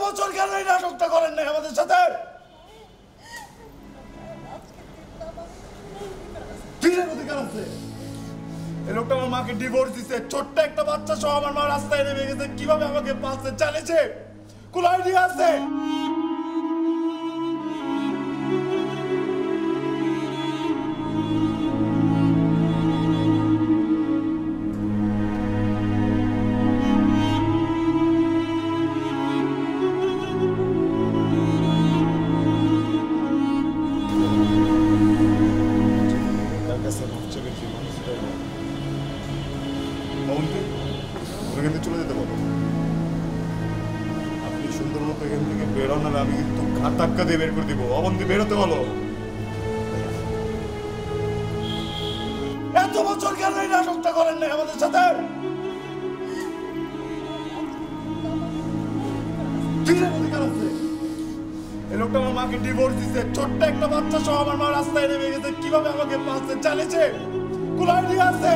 বছর কেন এই নাটকটা করেন নাই আমাদের সাথে? কিসের অধিকার আছে? এই লোকটা আমার মাকে ডিভোর্স দিছে, ছোট্ট একটা বাচ্চা সহ আমার মা রাস্তায় নেমে গেছে, কিভাবে আমাকে পালছে চালিয়েছে, কোন আইডিয়া আছে? চলে যেতে বলো। আপনি সুন্দর মতো এখান থেকে বেরোন, না আমি কিন্তু ঘাট ধাক্কা দিয়ে বের করে দিব। অবন্তি বেরোতে বলো। এত বছর কেন এই নাটকটা করেন নাই আমাদের সাথে? কিসের অধিকার আছে? এই লোকটা আমার মাকে ডিভোর্স দিছে, ছোট্ট একটা বাচ্চা সহ আমার মা রাস্তায় নেমে গেছে, কিভাবে আমাকে পালছে চালিয়েছে, কোন আইডিয়া আছে?